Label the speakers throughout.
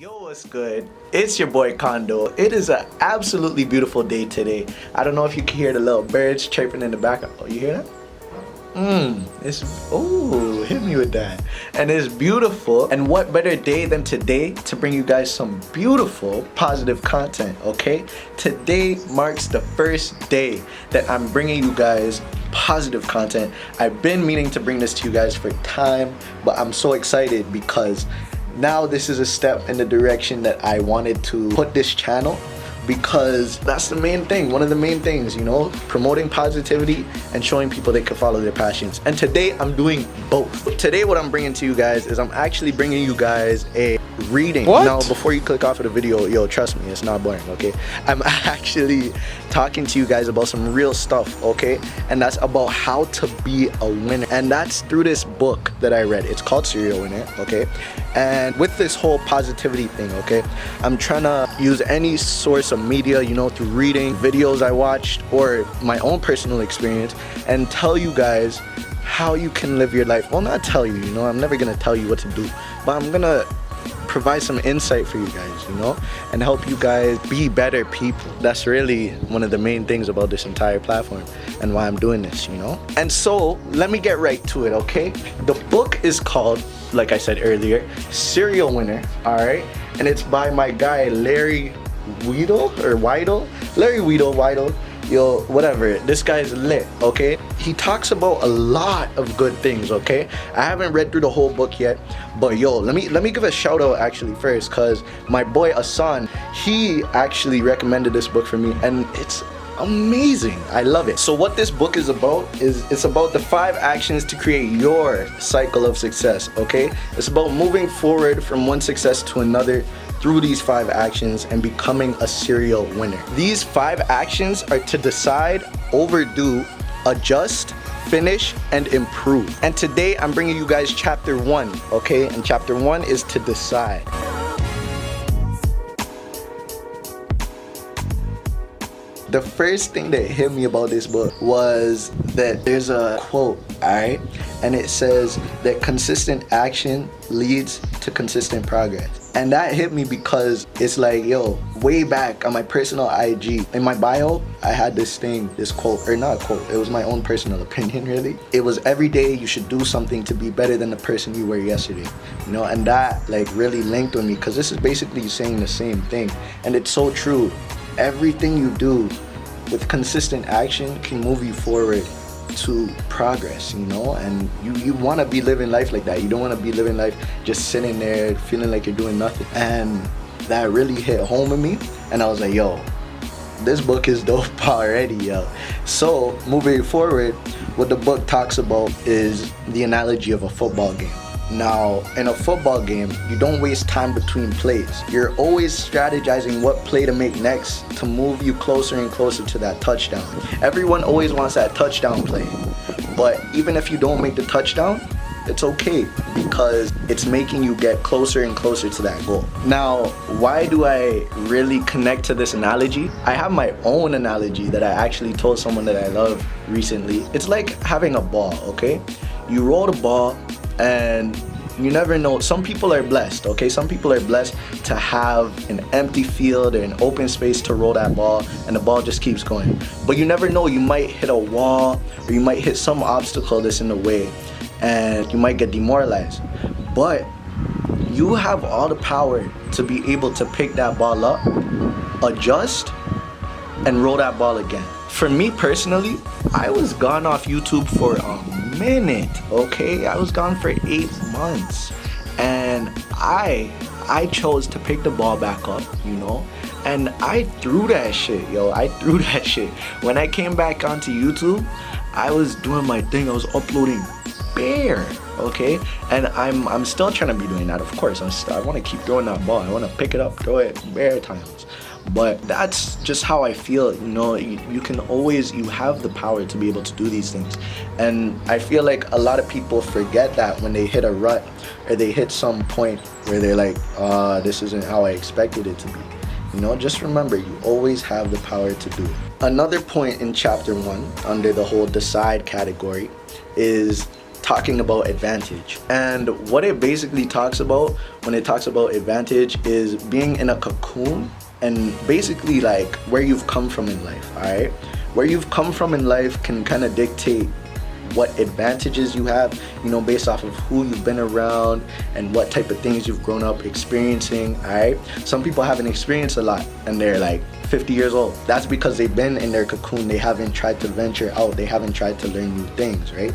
Speaker 1: Yo, what's good? It's your boy Condeau. It is an absolutely beautiful day today. I don't know if you can hear the little birds chirping in the background. Oh, you hear that? Hit me with that. And it's beautiful. And what better day than today to bring you guys some beautiful positive content, okay? Today marks the first day that I'm bringing you guys positive content. I've been meaning to bring this to you guys for time, but I'm so excited because now this is a step in the direction that I wanted to put this channel, because that's the main thing, one of the main things, you know, promoting positivity and showing people they can follow their passions. And today I'm doing both. Today what I'm bringing to you guys is I'm actually bringing you guys a reading.
Speaker 2: What?
Speaker 1: Now before you click off of the video, yo, trust me, it's not boring, okay? I'm actually talking to you guys about some real stuff, okay? And that's about how to be a winner. And that's through this book that I read. It's called Serial Winner, okay? And with this whole positivity thing, okay, I'm trying to use any source of media, you know, through reading, videos I watched, or my own personal experience, and tell you guys how you can live your life. Well, not tell you, you know, I'm never gonna tell you what to do, but I'm gonna provide some insight for you guys, you know, and help you guys be better people. That's really one of the main things about this entire platform and why I'm doing this, you know. And so let me get right to it, okay? The book is called, like I said earlier, Serial Winner, all right? And it's by my guy Larry Weedle, yo, whatever. This guy's lit, okay? He talks about a lot of good things, okay? I haven't read through the whole book yet, but yo, let me give a shout out actually first, because my boy Asan, he actually recommended this book for me, and it's amazing. I love it. So what this book is about is it's about the 5 actions to create your cycle of success, okay? It's about moving forward from one success to another through these 5 actions and becoming a serial winner. These 5 actions are to decide, overdo, adjust, finish, and improve. And today I'm bringing you guys chapter 1, okay? And chapter 1 is to decide. The first thing that hit me about this book was that there's a quote, alright? And it says that consistent action leads to consistent progress. And that hit me because it's like, yo, way back on my personal IG, in my bio, I had this thing, this quote, or not a quote, it was my own personal opinion really. It was every day you should do something to be better than the person you were yesterday. You know, and that like really linked with me, because this is basically saying the same thing. And it's so true. Everything you do with consistent action can move you forward to progress, you know, and you want to be living life like that. You don't want to be living life just sitting there feeling like you're doing nothing. And that really hit home with me, and I was like, yo, this book is dope already, yo. So moving forward, what the book talks about is the analogy of a football game. Now, in a football game, you don't waste time between plays. You're always strategizing what play to make next to move you closer and closer to that touchdown. Everyone always wants that touchdown play. But even if you don't make the touchdown, it's okay, because it's making you get closer and closer to that goal. Now, why do I really connect to this analogy? I have my own analogy that I actually told someone that I love recently. It's like having a ball, okay? You roll the ball, and you never know. Some people are blessed, okay? Some people are blessed to have an empty field or an open space to roll that ball, and the ball just keeps going. But you never know, you might hit a wall, or you might hit some obstacle that's in the way, and you might get demoralized. But you have all the power to be able to pick that ball up, adjust, and roll that ball again. For me personally, I was gone off YouTube for a minute, okay? I was gone for 8 months, and I chose to pick the ball back up, you know, and I threw that shit, yo. I threw that shit. When I came back onto YouTube, I was doing my thing. I was uploading bare, okay? And I'm still trying to be doing that, of course. I want to keep throwing that ball. I want to pick it up, throw it bare times. But that's just how I feel, you know. You can always, you have the power to be able to do these things. And I feel like a lot of people forget that when they hit a rut, or they hit some point where they're like, this isn't how I expected it to be. You know, just remember, you always have the power to do it. Another point in chapter 1 under the whole decide category is talking about advantage. And what it basically talks about when it talks about advantage is being in a cocoon and basically like where you've come from in life, all right? Where you've come from in life can kind of dictate what advantages you have, you know, based off of who you've been around and what type of things you've grown up experiencing, all right? Some people haven't experienced a lot and they're like 50 years old. That's because they've been in their cocoon. They haven't tried to venture out. They haven't tried to learn new things, right?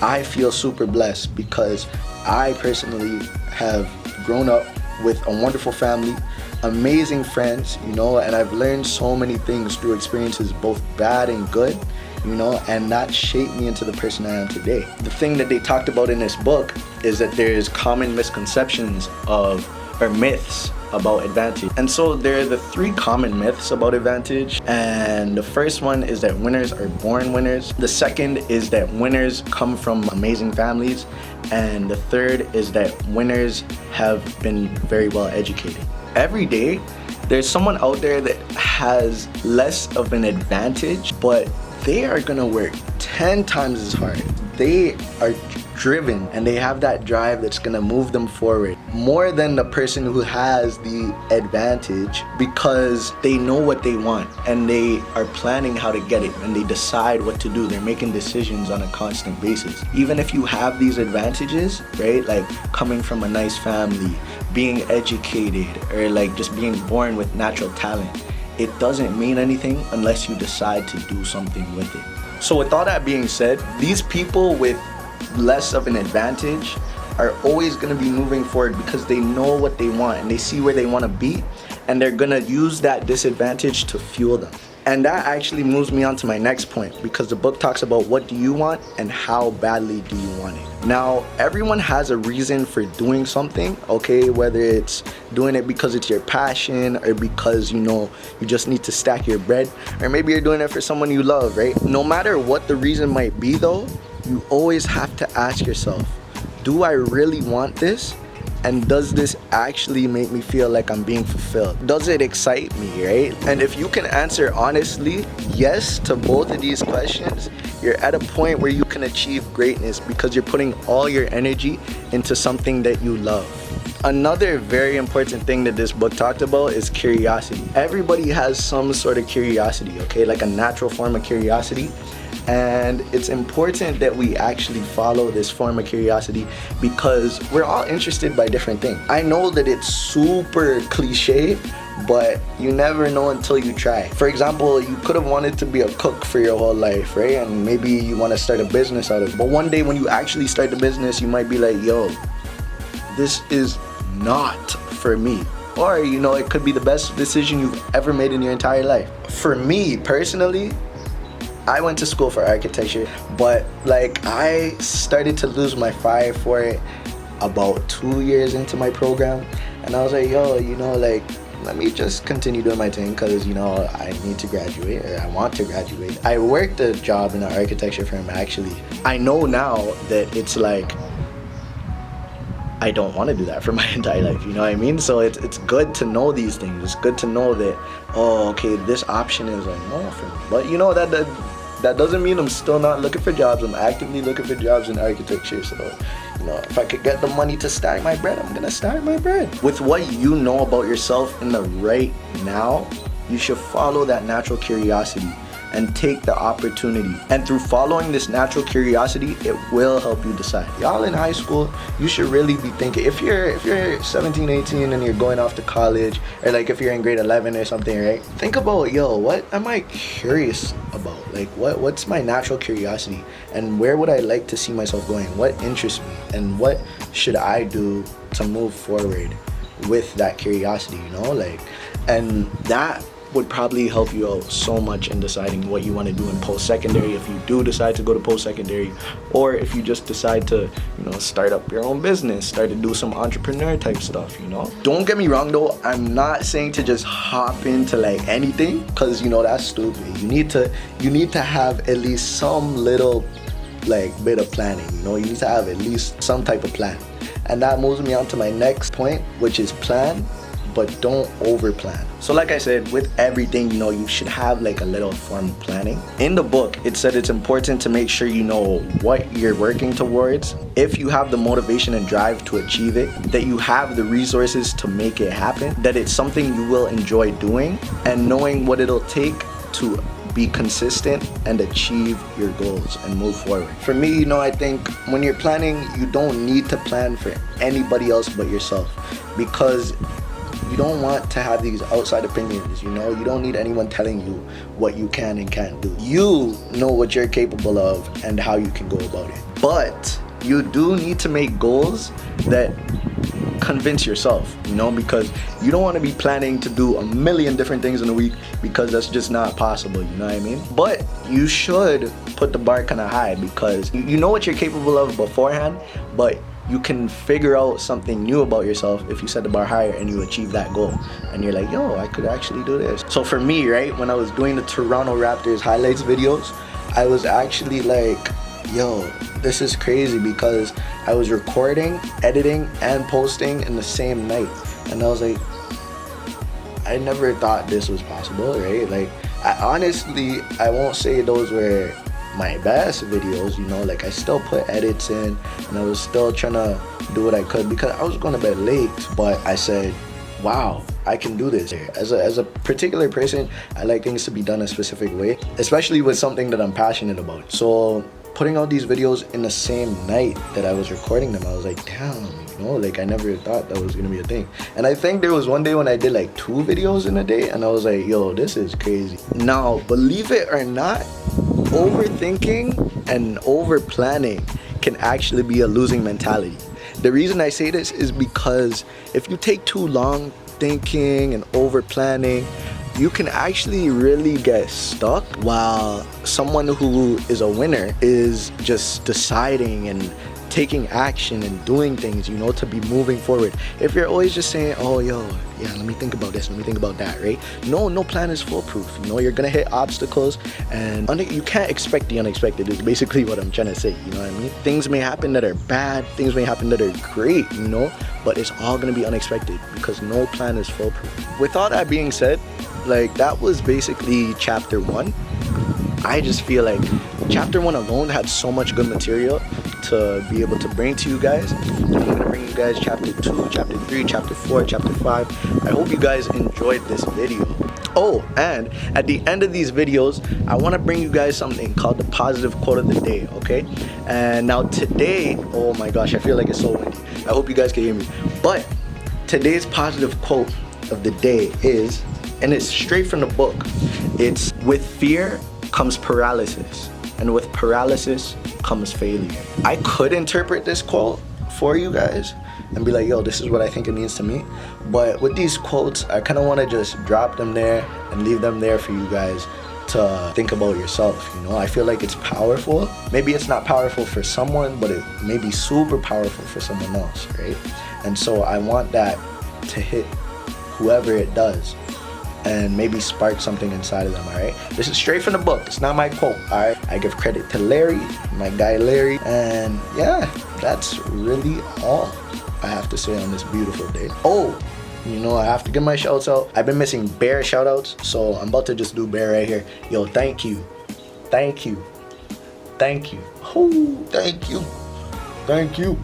Speaker 1: I feel super blessed because I personally have grown up with a wonderful family, amazing friends, you know, and I've learned so many things through experiences, both bad and good, you know, and that shaped me into the person I am today. The thing that they talked about in this book is that there's common misconceptions of, or myths about advantage. And so there are the 3 common myths about advantage. And the first one is that winners are born winners. The second is that winners come from amazing families. And the third is that winners have been very well educated. Every day, there's someone out there that has less of an advantage, but they are gonna work 10 times as hard. They are driven and they have that drive that's gonna move them forward more than the person who has the advantage, because they know what they want and they are planning how to get it and they decide what to do. They're making decisions on a constant basis. Even if you have these advantages, right, like coming from a nice family, being educated, or like just being born with natural talent, it doesn't mean anything unless you decide to do something with it. So with all that being said, these people with less of an advantage are always going to be moving forward because they know what they want and they see where they want to be, and they're going to use that disadvantage to fuel them. And that actually moves me on to my next point, because the book talks about what do you want and how badly do you want it. Now, everyone has a reason for doing something, okay? Whether it's doing it because it's your passion, or because, you know, you just need to stack your bread, or maybe you're doing it for someone you love, right? No matter what the reason might be though, you always have to ask yourself, do I really want this? And does this actually make me feel like I'm being fulfilled? Does it excite me, right? And if you can answer honestly yes to both of these questions, you're at a point where you can achieve greatness because you're putting all your energy into something that you love. Another very important thing that this book talked about is curiosity. Everybody has some sort of curiosity, okay? Like a natural form of curiosity. And it's important that we actually follow this form of curiosity because we're all interested by different things. I know that it's super cliche, but you never know until you try. For example, you could have wanted to be a cook for your whole life, right? And maybe you want to start a business out of it. But one day when you actually start the business, you might be like, yo, this is not for me. Or, you know, it could be the best decision you've ever made in your entire life. For me personally, I went to school for architecture, but like I started to lose my fire for it about 2 years into my program. And I was like, yo, you know, like, let me just continue doing my thing because, you know, I need to graduate, or I want to graduate. I worked a job in an architecture firm actually. I know now that it's like, I don't want to do that for my entire life, you know what I mean? So it's good to know these things. It's good to know that, oh, okay, this option is like no for me. But you know, that doesn't mean I'm still not looking for jobs. I'm actively looking for jobs in architecture. So, you know, if I could get the money to stack my bread, I'm gonna stack my bread. With what you know about yourself in the right now, you should follow that natural curiosity and take the opportunity. And through following this natural curiosity, it will help you decide. Y'all in high school, you should really be thinking, if you're 17, 18 and you're going off to college, or like if you're in grade 11 or something, right? Think about, yo, what am I curious about? Like what's my natural curiosity? And where would I like to see myself going? What interests me? And what should I do to move forward with that curiosity, you know? Like, and that would probably help you out so much in deciding what you want to do in post-secondary, if you do decide to go to post-secondary, or if you just decide to, you know, start up your own business, start to do some entrepreneur type stuff, you know. Don't get me wrong though, I'm not saying to just hop into like anything, because, you know, that's stupid. You need to have at least some little like bit of planning, you know. You need to have at least some type of plan. And that moves me on to my next point, which is plan, but don't over plan. So like I said, with everything, you know, you should have like a little form of planning. In the book, it said it's important to make sure you know what you're working towards. If you have the motivation and drive to achieve it, that you have the resources to make it happen, that it's something you will enjoy doing, and knowing what it'll take to be consistent and achieve your goals and move forward. For me, you know, I think when you're planning, you don't need to plan for anybody else but yourself, because you don't want to have these outside opinions, you know? You don't need anyone telling you what you can and can't do. You know what you're capable of and how you can go about it. But you do need to make goals that convince yourself, you know, because you don't want to be planning to do a million different things in a week, because that's just not possible, you know what I mean? But you should put the bar kind of high, because you know what you're capable of beforehand, but you can figure out something new about yourself if you set the bar higher and you achieve that goal. And you're like, yo, I could actually do this. So for me, right, when I was doing the Toronto Raptors highlights videos, I was actually like, yo, this is crazy, because I was recording, editing, and posting in the same night. And I was like, I never thought this was possible, right? Like, I won't say those were my best videos, you know, like I still put edits in and I was still trying to do what I could, because I was going to bed late, but I said, wow, I can do this. As a particular person, I like things to be done a specific way, especially with something that I'm passionate about. So putting out these videos in the same night that I was recording them, I was like, damn, you know, like I never thought that was gonna be a thing. And I think there was one day when I did like 2 videos in a day, and I was like, yo, this is crazy. Now, believe it or not, overthinking and over planning can actually be a losing mentality. The reason I say this is because if you take too long thinking and over planning, you can actually really get stuck, while someone who is a winner is just deciding and taking action and doing things, you know, to be moving forward. If you're always just saying, oh, yo, yeah, let me think about this, let me think about that, right? No plan is foolproof. You know, you're gonna hit obstacles, and you can't expect the unexpected is basically what I'm trying to say, you know what I mean? Things may happen that are bad, things may happen that are great, you know, but it's all gonna be unexpected, because no plan is foolproof. With all that being said, like, that was basically chapter 1. I just feel like chapter 1 alone had so much good material to be able to bring to you guys. I'm gonna bring you guys chapter 2, chapter 3, chapter 4, chapter 5. I hope you guys enjoyed this video. Oh, and at the end of these videos, I want to bring you guys something called the positive quote of the day, okay? And now today, oh my gosh, I feel like it's so windy. I hope you guys can hear me. But today's positive quote of the day is, and it's straight from the book, it's, with fear comes paralysis, and with paralysis comes failure. I could interpret this quote for you guys and be like, yo, this is what I think it means to me. But with these quotes, I kind of want to just drop them there and leave them there for you guys to think about yourself, you know? I feel like it's powerful. Maybe it's not powerful for someone, but it may be super powerful for someone else, right? And so I want that to hit whoever it does and maybe spark something inside of them, all right? This is straight from the book. It's not my quote, all right? I give credit to Larry, my guy Larry, and yeah, that's really all I have to say on this beautiful day. Oh, you know, I have to give my shouts out. I've been missing Bear shout outs, so I'm about to just do Bear right here. Yo, thank you. Thank you. Thank you. Oh, thank you. Thank you.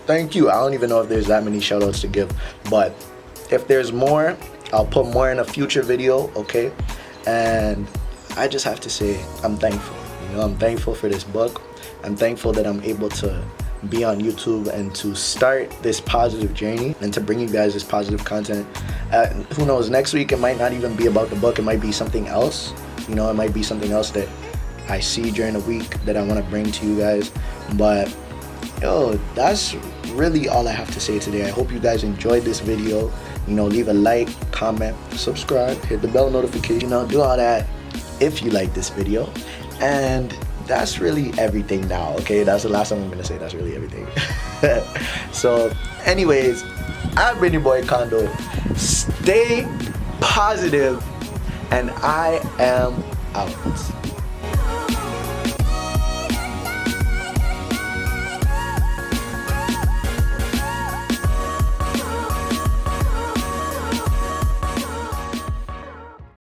Speaker 1: Thank you. I don't even know if there's that many shout outs to give, but if there's more, I'll put more in a future video, okay? And I just have to say, I'm thankful. You know, I'm thankful for this book. I'm thankful that I'm able to be on YouTube and to start this positive journey and to bring you guys this positive content. Who knows, next week it might not even be about the book. It might be something else. You know, it might be something else that I see during the week that I want to bring to you guys. But yo, that's really all I have to say today. I hope you guys enjoyed this video. You know, leave a like, comment, subscribe, hit the bell notification, you know, do all that if you like this video. And that's really everything now, okay? That's the last time I'm gonna say that's really everything. So anyways, I've been your boy Condeau. Stay positive, and I am out.